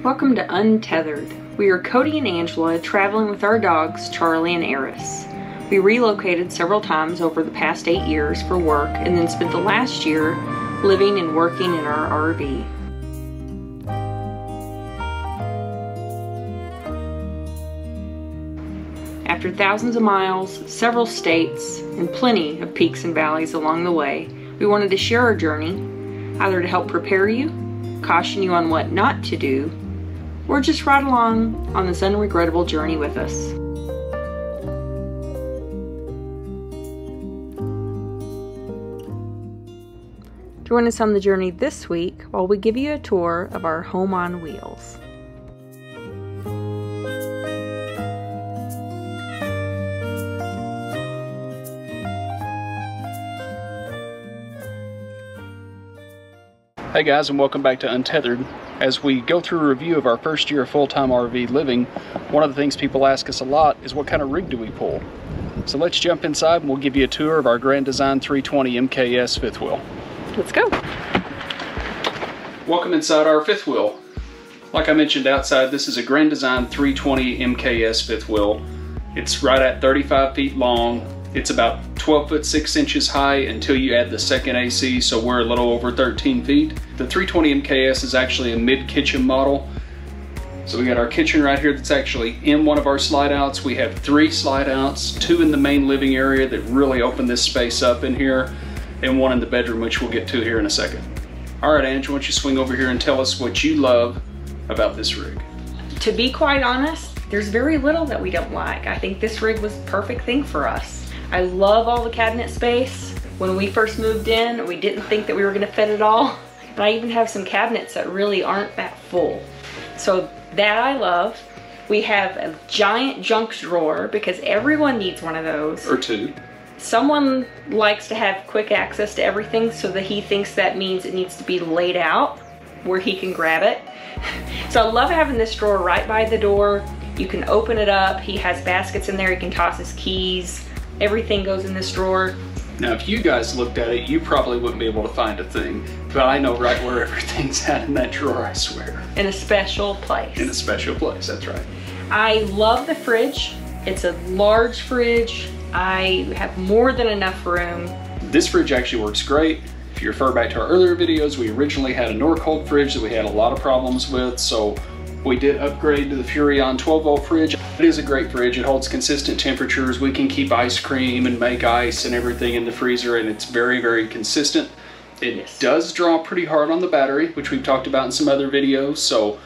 Welcome to Untethered. We are Cody and Angela traveling with our dogs Charlie and Eris. We relocated several times over the past 8 years for work and then spent the last year living and working in our RV. After thousands of miles, several states, and plenty of peaks and valleys along the way, we wanted to share our journey, either to help prepare you, caution you on what not to do, or just ride along on this unregrettable journey with us. Join us on the journey this week while we give you a tour of our home on wheels. Hey guys, and welcome back to Untethered. As we go through a review of our first year of full-time RV living, one of the things people ask us a lot is what kind of rig do we pull? So let's jump inside and we'll give you a tour of our Grand Design 320 MKS fifth wheel. Let's go. Welcome inside our fifth wheel. Like I mentioned outside, this is a Grand Design 320 MKS fifth wheel. It's right at 35 feet long. It's about 12 foot 6 inches high until you add the second AC, so we're a little over 13 feet. The 320 MKS is actually a mid-kitchen model. So we got our kitchen right here that's actually in one of our slide outs. We have 3 slide outs, 2 in the main living area that really open this space up in here, and 1 in the bedroom, which we'll get to here in a second. All right, Ange, why don't you swing over here and tell us what you love about this rig? To be quite honest, there's very little that we don't like. I think this rig was the perfect thing for us. I love all the cabinet space. When we first moved in, we didn't think that we were gonna fit it all. And I even have some cabinets that really aren't that full. So that I love. We have a giant junk drawer because everyone needs one of those. Or 2. Someone likes to have quick access to everything, so that he thinks that means it needs to be laid out where he can grab it. So I love having this drawer right by the door. You can open it up. He has baskets in there. He can toss his keys. Everything goes in this drawer. Now, if you guys looked at it, you probably wouldn't be able to find a thing, but I know right where everything's at in that drawer, I swear. In a special place. In a special place, that's right. I love the fridge. It's a large fridge. I have more than enough room. This fridge actually works great. If you refer back to our earlier videos, we originally had a Norcold fridge that we had a lot of problems with, so we did upgrade to the Furrion 12-volt fridge. It is a great fridge. It holds consistent temperatures. We can keep ice cream and make ice and everything in the freezer, and it's very, very consistent. It does draw pretty hard on the battery, which we've talked about in some other videos, so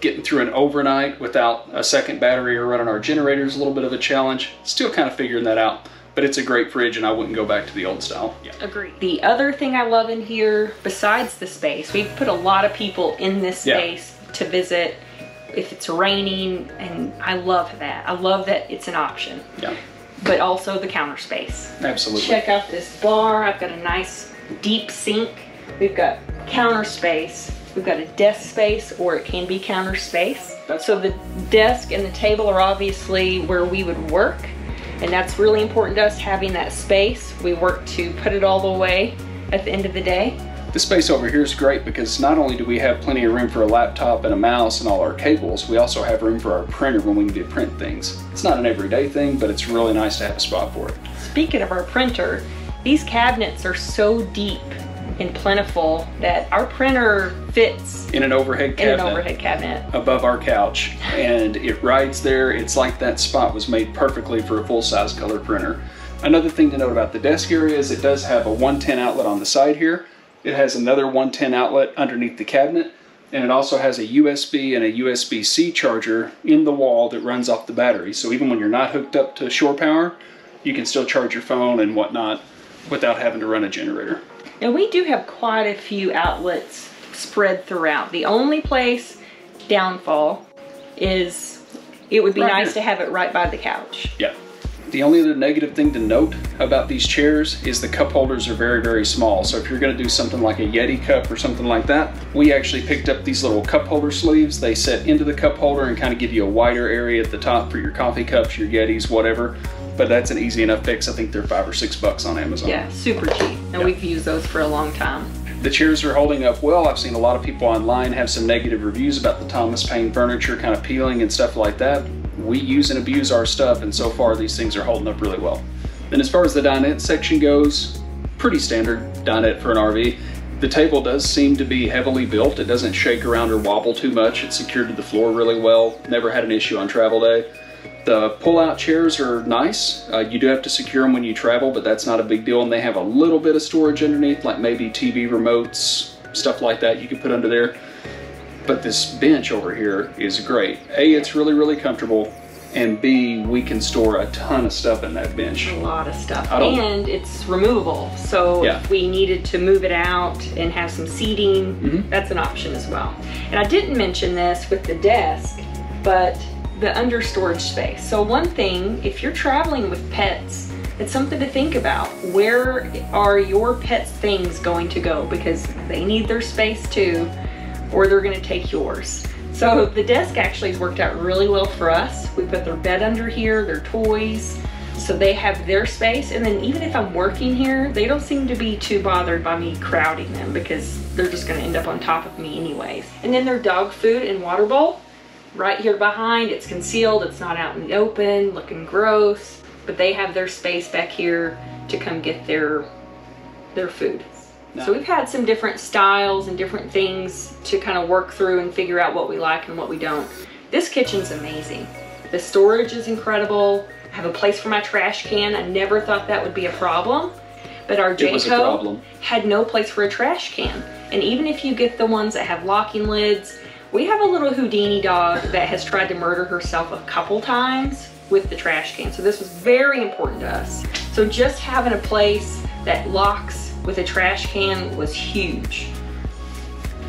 getting through an overnight without a second battery or running our generator is a little bit of a challenge. Still kind of figuring that out, but it's a great fridge and I wouldn't go back to the old style. Yeah. Agreed. The other thing I love in here, besides the space, we've put a lot of people in this space to visit if it's raining, and I love that. I love that it's an option. Yeah. But also the counter space. Absolutely. Check out this bar. I've got a nice deep sink. We've got counter space. We've got a desk space, or it can be counter space. So the desk and the table are obviously where we would work, and that's really important to us, having that space. We work to put it all away at the end of the day. This space over here is great because not only do we have plenty of room for a laptop and a mouse and all our cables, we also have room for our printer when we need to print things. It's not an everyday thing, but it's really nice to have a spot for it. Speaking of our printer, these cabinets are so deep and plentiful that our printer fits in an overhead cabinet above our couch, and it rides there. It's like that spot was made perfectly for a full-size color printer. Another thing to note about the desk area is it does have a 110 outlet on the side here. It has another 110 outlet underneath the cabinet, and it also has a USB and a USB-C charger in the wall that runs off the battery. So even when you're not hooked up to shore power, you can still charge your phone and whatnot without having to run a generator. And we do have quite a few outlets spread throughout. The only downfall is it would be nice to have it right by the couch. Yeah. The only other negative thing to note about these chairs is the cup holders are very, very small. So if you're gonna do something like a Yeti cup or something like that, we actually picked up these little cup holder sleeves. They set into the cup holder and kind of give you a wider area at the top for your coffee cups, your Yetis, whatever. But that's an easy enough fix. I think they're $5 or $6 on Amazon. Yeah, super cheap. And we've used those for a long time. The chairs are holding up well. I've seen a lot of people online have some negative reviews about the Thomas Payne furniture kind of peeling and stuff like that. We use and abuse our stuff, and so far these things are holding up really well. Then as far as the dinette section goes, pretty standard dinette for an RV. The table does seem to be heavily built. It doesn't shake around or wobble too much. It's secured to the floor really well. Never had an issue on travel day. The pull-out chairs are nice. You do have to secure them when you travel, but that's not a big deal. And they have a little bit of storage underneath, like maybe TV remotes, stuff like that you can put under there. But this bench over here is great. A, it's really, really comfortable. And B, we can store a ton of stuff in that bench. A lot of stuff. And it's removable. So if we needed to move it out and have some seating, that's an option as well. And I didn't mention this with the desk, but the under storage space. So one thing, if you're traveling with pets, it's something to think about. Where are your pets' things going to go? Because they need their space too, or they're gonna take yours. So the desk actually has worked out really well for us. We put their bed under here, their toys, so they have their space. And then even if I'm working here, they don't seem to be too bothered by me crowding them because they're just gonna end up on top of me anyways. And then their dog food and water bowl, right here behind, it's concealed, it's not out in the open, looking gross, but they have their space back here to come get their food. No. So we've had some different styles and different things to kind of work through and figure out what we like and what we don't. This kitchen's amazing. The storage is incredible. I have a place for my trash can. I never thought that would be a problem, but our Jayco had no place for a trash can. And even if you get the ones that have locking lids, we have a little Houdini dog that has tried to murder herself a couple times with the trash can. So this was very important to us. So just having a place that locks with a trash can was huge.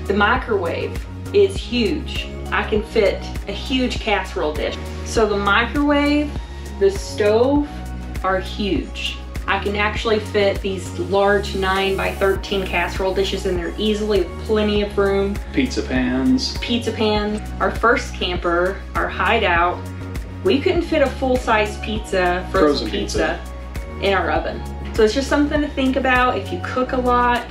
The microwave is huge. I can fit a huge casserole dish. So the microwave, the stove are huge. I can actually fit these large 9 by 13 casserole dishes in there easily with plenty of room. Pizza pans. Pizza pans. Our first camper, our hideout, we couldn't fit a full-size pizza, frozen pizza in our oven. So it's just something to think about. If you cook a lot,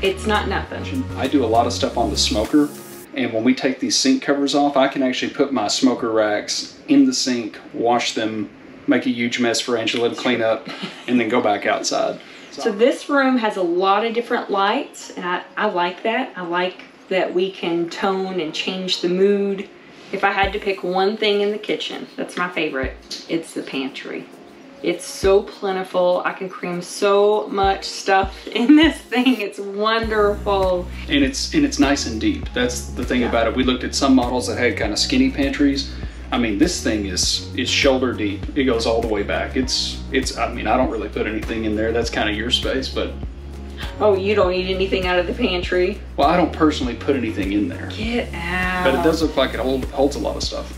it's not nothing. I do a lot of stuff on the smoker, and when we take these sink covers off, I can actually put my smoker racks in the sink, wash them, make a huge mess for Angela to clean up, and then go back outside. So this room has a lot of different lights, and I like that. I like that we can tone and change the mood. If I had to pick one thing in the kitchen, that's my favorite, it's the pantry. It's so plentiful. I can cram so much stuff in this thing. It's wonderful. And it's nice and deep. That's the thing about it. We looked at some models that had kind of skinny pantries. I mean, this thing it's shoulder deep. It goes all the way back. I mean, I don't really put anything in there. That's kind of your space, but. Oh, you don't eat anything out of the pantry? Well, I don't personally put anything in there. Get out. But it does look like it holds a lot of stuff.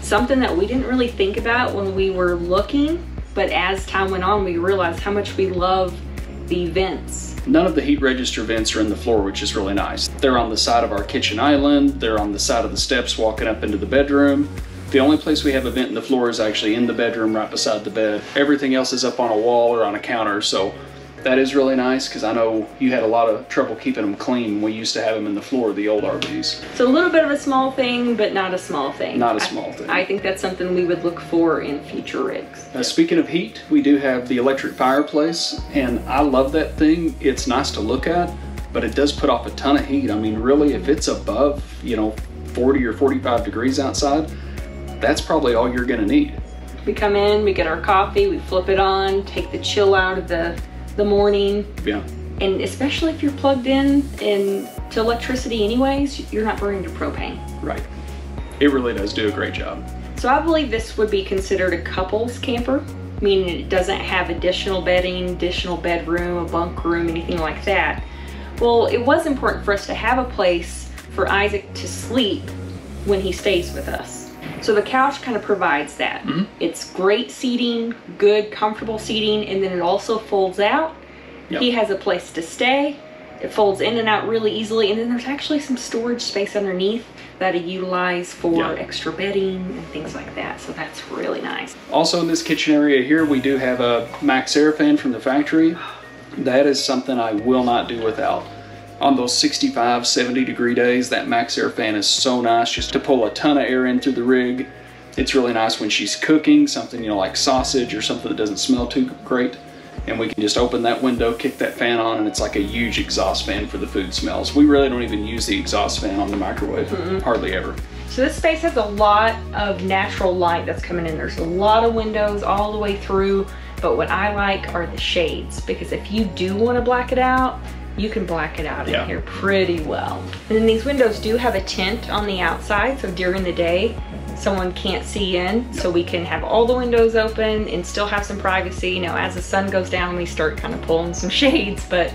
Something that we didn't really think about when we were looking, but as time went on, we realized how much we love the vents. None of the heat register vents are in the floor, which is really nice. They're on the side of our kitchen island. They're on the side of the steps walking up into the bedroom. The only place we have a vent in the floor is actually in the bedroom right beside the bed. Everything else is up on a wall or on a counter, so that is really nice because I know you had a lot of trouble keeping them clean. We used to have them in the floor of the old RVs. So a little bit of a small thing, but not a small thing. Not a small thing. I think that's something we would look for in future rigs. Speaking of heat, we do have the electric fireplace, and I love that thing. It's nice to look at, but it does put off a ton of heat. I mean, really, if it's above, 40 or 45 degrees outside, that's probably all you're gonna need. We come in, we get our coffee, we flip it on, take the chill out of the morning. Yeah. And especially if you're plugged in to electricity anyways, you're not burning to propane. Right. It really does do a great job. So I believe this would be considered a couples camper, meaning it doesn't have additional bedding, additional bedroom, a bunk room, anything like that. Well, it was important for us to have a place for Isaac to sleep when he stays with us. So the couch kind of provides that. Mm-hmm. It's great seating, good, comfortable seating, and then it also folds out. Yep. He has a place to stay. It folds in and out really easily, and then there's actually some storage space underneath that I utilize for extra bedding and things like that, so that's really nice. Also in this kitchen area here, we do have a Max Air fan from the factory. That is something I will not do without. On those 65, 70 degree days, that max air fan is so nice just to pull a ton of air in through the rig. It's really nice when she's cooking something, you know, like sausage or something that doesn't smell too great. And we can just open that window, kick that fan on, and it's like a huge exhaust fan for the food smells. We really don't even use the exhaust fan on the microwave, hardly ever. So this space has a lot of natural light that's coming in. There's a lot of windows all the way through, but what I like are the shades, because if you do want to black it out, you can black it out in here pretty well. And then these windows do have a tint on the outside, so during the day, someone can't see in, so we can have all the windows open and still have some privacy. You know, as the sun goes down, we start kind of pulling some shades, but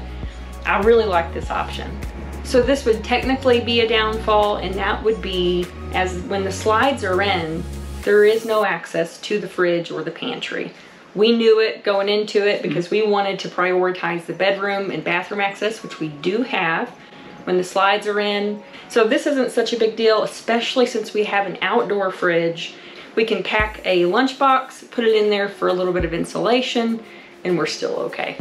I really like this option. So this would technically be a downfall, and that would be as when the slides are in, there is no access to the fridge or the pantry. We knew it going into it because we wanted to prioritize the bedroom and bathroom access, which we do have when the slides are in. So this isn't such a big deal, especially since we have an outdoor fridge. We can pack a lunchbox, put it in there for a little bit of insulation, and we're still okay.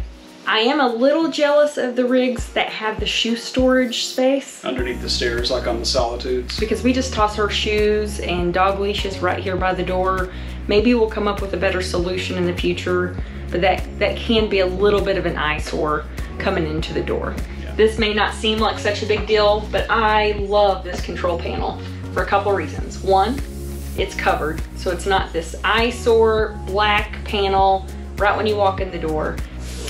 I am a little jealous of the rigs that have the shoe storage space. Underneath the stairs, like on the Solitudes. Because we just toss our shoes and dog leashes right here by the door. Maybe we'll come up with a better solution in the future, but that can be a little bit of an eyesore coming into the door. Yeah. This may not seem like such a big deal, but I love this control panel for a couple reasons. One, it's covered, so it's not this eyesore black panel right when you walk in the door.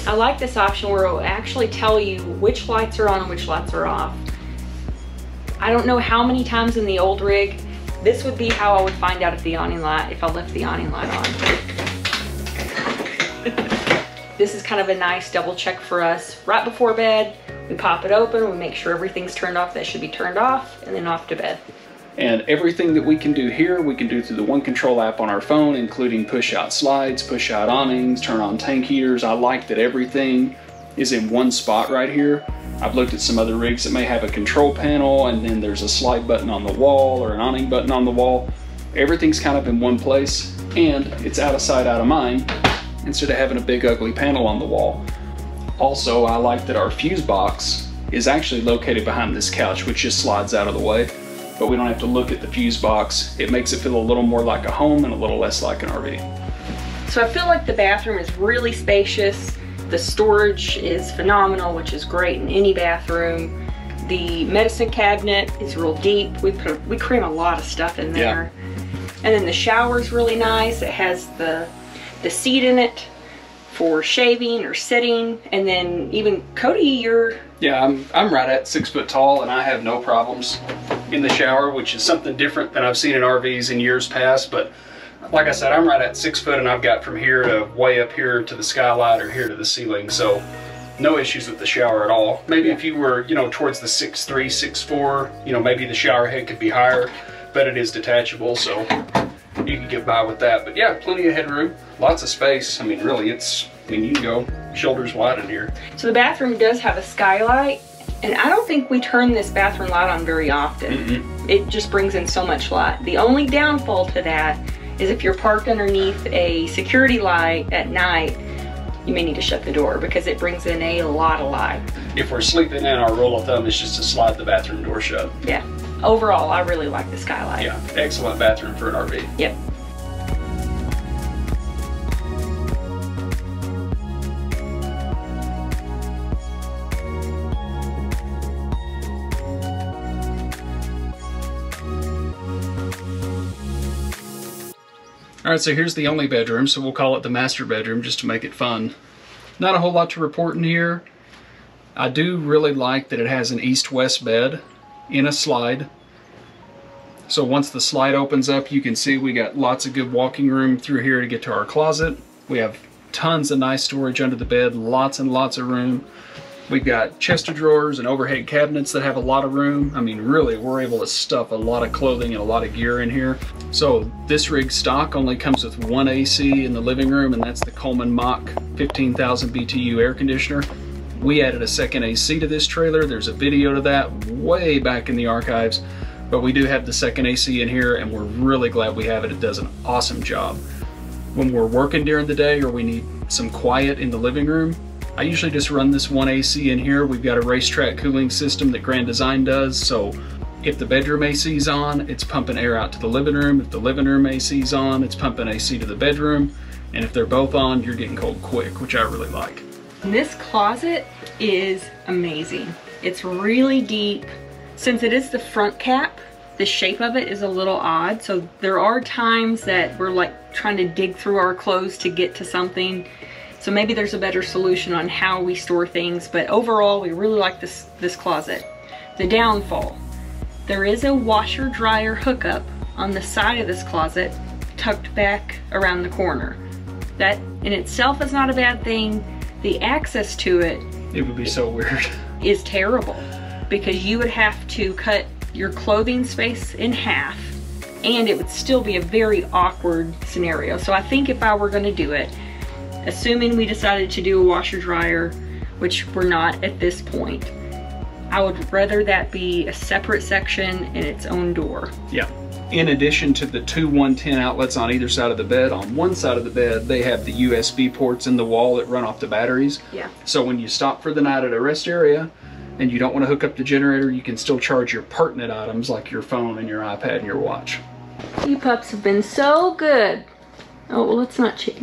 I like this option where it will actually tell you which lights are on and which lights are off. I don't know how many times in the old rig, this would be how I would find out if the awning light, if I left the awning light on. This is kind of a nice double check for us. Right before bed, we pop it open, we make sure everything's turned off that should be turned off, and then off to bed. And everything that we can do here, we can do through the One Control app on our phone, including push out slides, push out awnings, turn on tank heaters. I like that everything is in one spot right here. I've looked at some other rigs that may have a control panel and then there's a slide button on the wall or an awning button on the wall. Everything's kind of in one place, and it's out of sight, out of mind, instead of having a big ugly panel on the wall. Also, I like that our fuse box is actually located behind this couch, which just slides out of the way. But we don't have to look at the fuse box. It makes it feel a little more like a home and a little less like an RV. So I feel like the bathroom is really spacious. The storage is phenomenal, which is great in any bathroom. The medicine cabinet is real deep. We cram a lot of stuff in there. Yeah. And then the shower's really nice. It has the seat in it for shaving or sitting. And then even Cody, you're... Yeah, I'm right at 6 foot tall, and I have no problems in the shower, which is something different than I've seen in RVs in years past. But like I said, I'm right at 6 foot, and I've got from here to way up here to the skylight or here to the ceiling. So no issues with the shower at all. Maybe if you were, you know, towards the 6'3", 6'4", you know, maybe the shower head could be higher, but it is detachable, so you can get by with that. But yeah, plenty of headroom, lots of space. I mean, really, you can go shoulders wide in here. So the bathroom does have a skylight, and I don't think we turn this bathroom light on very often. It just brings in so much light. The only downfall to that is if you're parked underneath a security light at night, you may need to shut the door because it brings in a lot of light. If we're sleeping in, our rule of thumb is just to slide the bathroom door shut. Yeah. Overall, I really like the skylight. Yeah, excellent bathroom for an RV. Yep. All right, so here's the only bedroom, so we'll call it the master bedroom just to make it fun. Not a whole lot to report in here. I do really like that it has an east-west bed in a slide. So once the slide opens up, you can see we got lots of good walking room through here to get to our closet. We have tons of nice storage under the bed, lots and lots of room. We've got chest of drawers and overhead cabinets that have a lot of room. I mean, really, we're able to stuff a lot of clothing and a lot of gear in here. So this rig stock only comes with one AC in the living room, and that's the Coleman Mach 15,000 BTU air conditioner. We added a second AC to this trailer. There's a video to that way back in the archives, but we do have the second AC in here, and we're really glad we have it. It does an awesome job. When we're working during the day or we need some quiet in the living room, I usually just run this one AC in here. We've got a racetrack cooling system that Grand Design does, so if the bedroom AC is on, it's pumping air out to the living room. If the living room AC is on, it's pumping AC to the bedroom. And if they're both on, you're getting cold quick, which I really like. This closet is amazing. It's really deep. Since it is the front cap, the shape of it is a little odd. So there are times that we're like trying to dig through our clothes to get to something. So maybe there's a better solution on how we store things, but overall, we really like this closet. The downfall, there is a washer dryer hookup on the side of this closet, tucked back around the corner. That in itself is not a bad thing. The access to it would be so weird. Is terrible, because you would have to cut your clothing space in half, and it would still be a very awkward scenario. So I think if I were gonna do it, assuming we decided to do a washer dryer, which we're not at this point, I would rather that be a separate section and its own door. Yeah. In addition to the two 110 outlets on either side of the bed, on one side of the bed, they have the USB ports in the wall that run off the batteries. Yeah. So when you stop for the night at a rest area and you don't want to hook up the generator, you can still charge your pertinent items like your phone and your iPad and your watch. You pups have been so good. Oh, well, let's not cheat.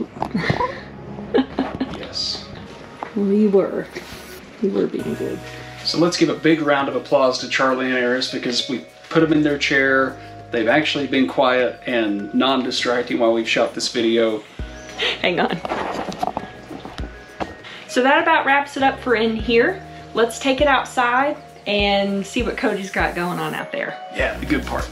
Yes. We were being good. So let's give a big round of applause to Charlie and Eris, because we put them in their chair. They've actually been quiet and non-distracting while we've shot this video. Hang on. So that about wraps it up for in here. Let's take it outside and see what Cody's got going on out there. Yeah, the good part.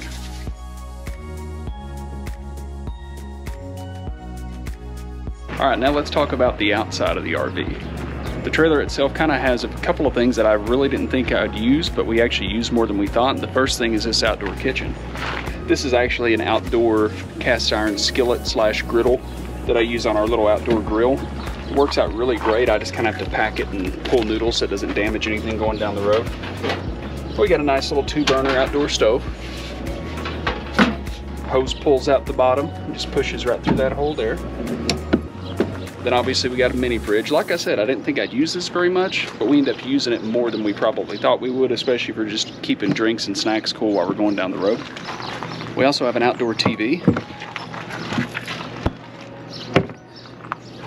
All right, now let's talk about the outside of the RV. The trailer itself kind of has a couple of things that I really didn't think I'd use, but we actually used more than we thought. And the first thing is this outdoor kitchen. This is actually an outdoor cast iron skillet slash griddle that I use on our little outdoor grill. It works out really great. I just kind of have to pack it and pull noodles so it doesn't damage anything going down the road. We got a nice little 2-burner outdoor stove. Hose pulls out the bottom and just pushes right through that hole there. Then obviously we got a mini fridge. Like I said, I didn't think I'd use this very much, but we ended up using it more than we probably thought we would, especially for just keeping drinks and snacks cool while we're going down the road. We also have an outdoor TV.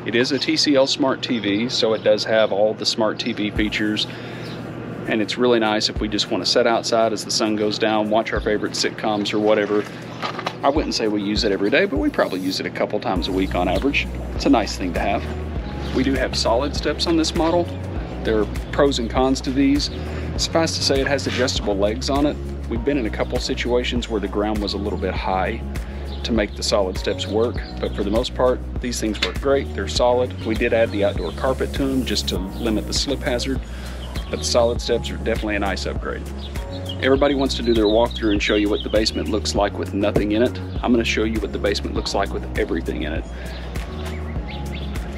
It is a TCL Smart TV, so it does have all the Smart TV features, and it's really nice if we just want to sit outside as the sun goes down, watch our favorite sitcoms or whatever. I wouldn't say we use it every day, but we probably use it a couple times a week on average. It's a nice thing to have. We do have solid steps on this model. There are pros and cons to these. Suffice to say, it has adjustable legs on it. We've been in a couple situations where the ground was a little bit high to make the solid steps work, but for the most part, these things work great. They're solid. We did add the outdoor carpet to them just to limit the slip hazard, but the solid steps are definitely a nice upgrade. Everybody wants to do their walkthrough and show you what the basement looks like with nothing in it. I'm going to show you what the basement looks like with everything in it.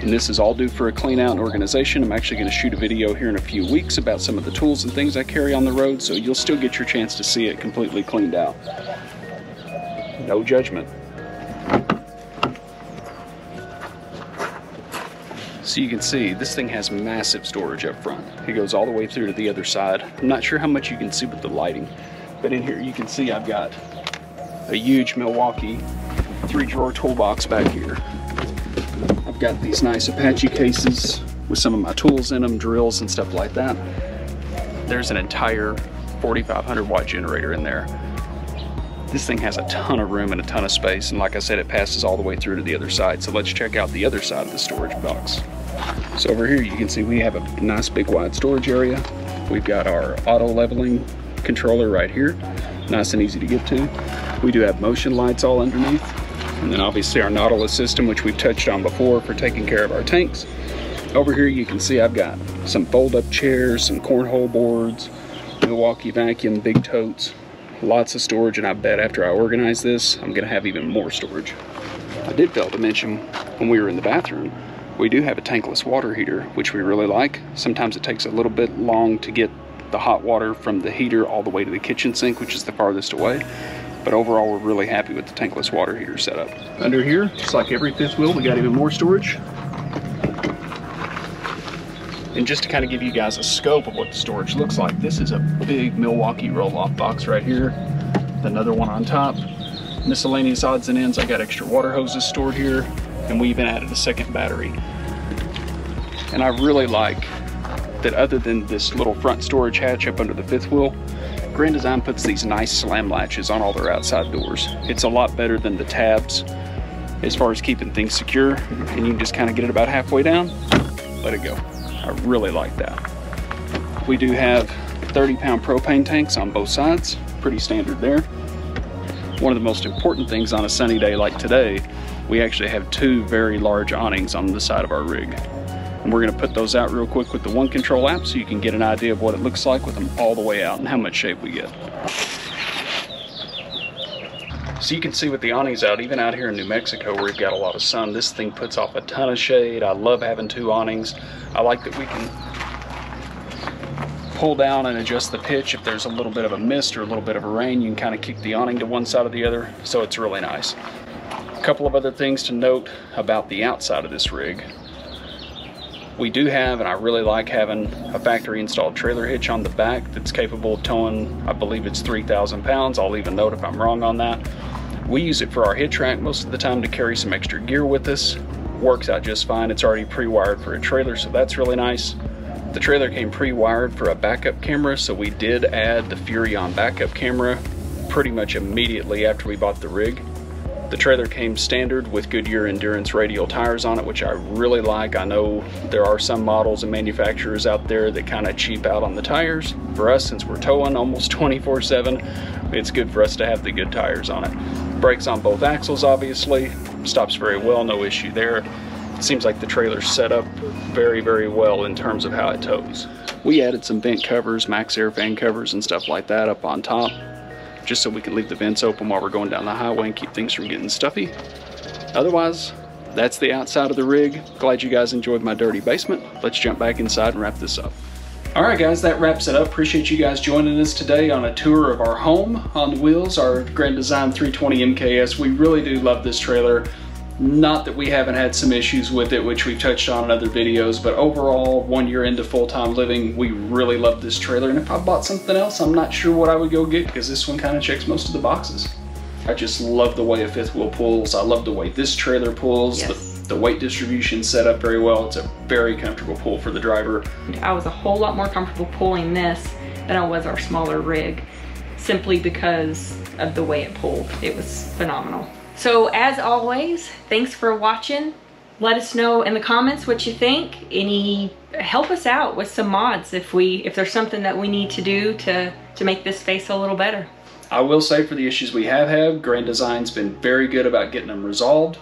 And this is all due for a clean out and organization. I'm actually going to shoot a video here in a few weeks about some of the tools and things I carry on the road, so you'll still get your chance to see it completely cleaned out. No judgment. So you can see this thing has massive storage up front. It goes all the way through to the other side. I'm not sure how much you can see with the lighting, but in here you can see I've got a huge Milwaukee 3-drawer toolbox back here. I've got these nice Apache cases with some of my tools in them, drills and stuff like that. There's an entire 4,500 watt generator in there. This thing has a ton of room and a ton of space, and like I said, it passes all the way through to the other side. So let's check out the other side of the storage box. So over here you can see we have a nice big wide storage area. We've got our auto leveling controller right here, nice and easy to get to. We do have motion lights all underneath, and then obviously our Nautilus system, which we've touched on before for taking care of our tanks. Over here you can see I've got some fold-up chairs, some cornhole boards, Milwaukee vacuum, big totes, lots of storage, and I bet after I organize this, I'm gonna have even more storage. I did fail to mention when we were in the bathroom, we do have a tankless water heater, which we really like. Sometimes it takes a little bit long to get the hot water from the heater all the way to the kitchen sink, which is the farthest away. But overall, we're really happy with the tankless water heater setup. Under here, just like every fifth wheel, we got even more storage. And just to kind of give you guys a scope of what the storage looks like, this is a big Milwaukee roll-off box right here. Another one on top. Miscellaneous odds and ends. I got extra water hoses stored here, and we even added a second battery. And I really like that other than this little front storage hatch up under the fifth wheel, Grand Design puts these nice slam latches on all their outside doors. It's a lot better than the tabs as far as keeping things secure, and you can just kind of get it about halfway down, let it go. I really like that. We do have 30-pound propane tanks on both sides, pretty standard there. One of the most important things on a sunny day like today, we actually have two very large awnings on the side of our rig. And we're gonna put those out real quick with the One Control app so you can get an idea of what it looks like with them all the way out and how much shade we get. So you can see with the awnings out, even out here in New Mexico where we've got a lot of sun, this thing puts off a ton of shade. I love having two awnings. I like that we can pull down and adjust the pitch. If there's a little bit of a mist or a little bit of a rain, you can kind of kick the awning to one side or the other, so it's really nice. A couple of other things to note about the outside of this rig. We do have, and I really like having, a factory installed trailer hitch on the back that's capable of towing, I believe it's 3,000 pounds. I'll leave a note if I'm wrong on that. We use it for our hitch rack most of the time to carry some extra gear with us. Works out just fine. It's already pre-wired for a trailer, so that's really nice. The trailer came pre-wired for a backup camera, so we did add the Furrion backup camera pretty much immediately after we bought the rig. The trailer came standard with Goodyear Endurance radial tires on it, which I really like. I know there are some models and manufacturers out there that kind of cheap out on the tires. For us, since we're towing almost 24/7, it's good for us to have the good tires on it. Brakes on both axles, obviously. Stops very well, no issue there. It seems like the trailer's set up very, very well in terms of how it tows. We added some vent covers, max air fan covers and stuff like that up on top, just so we can leave the vents open while we're going down the highway and keep things from getting stuffy. Otherwise, that's the outside of the rig. Glad you guys enjoyed my dirty basement. Let's jump back inside and wrap this up. All right, guys, that wraps it up. Appreciate you guys joining us today on a tour of our home on wheels, our Grand Design 320 MKS. We really do love this trailer. Not that we haven't had some issues with it, which we've touched on in other videos, but overall, 1 year into full-time living, we really love this trailer. And if I bought something else, I'm not sure what I would go get, because this one kind of checks most of the boxes. I just love the way a fifth wheel pulls. I love the way this trailer pulls. Yes. The weight distribution set up very well. It's a very comfortable pull for the driver. I was a whole lot more comfortable pulling this than I was our smaller rig, simply because of the way it pulled. It was phenomenal. So as always, thanks for watching. Let us know in the comments what you think. Help us out with some mods if there's something that we need to do to make this face a little better. I will say, for the issues we have had, Grand Design's been very good about getting them resolved.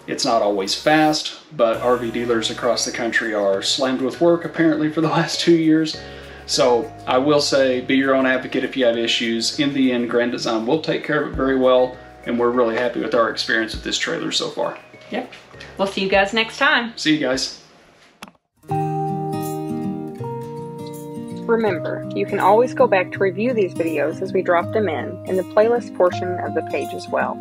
It's not always fast, but RV dealers across the country are slammed with work apparently for the last 2 years. So I will say, be your own advocate if you have issues. In the end, Grand Design will take care of it very well, and we're really happy with our experience with this trailer so far. Yep. We'll see you guys next time. See you guys. Remember, you can always go back to review these videos as we drop them in the playlist portion of the page as well.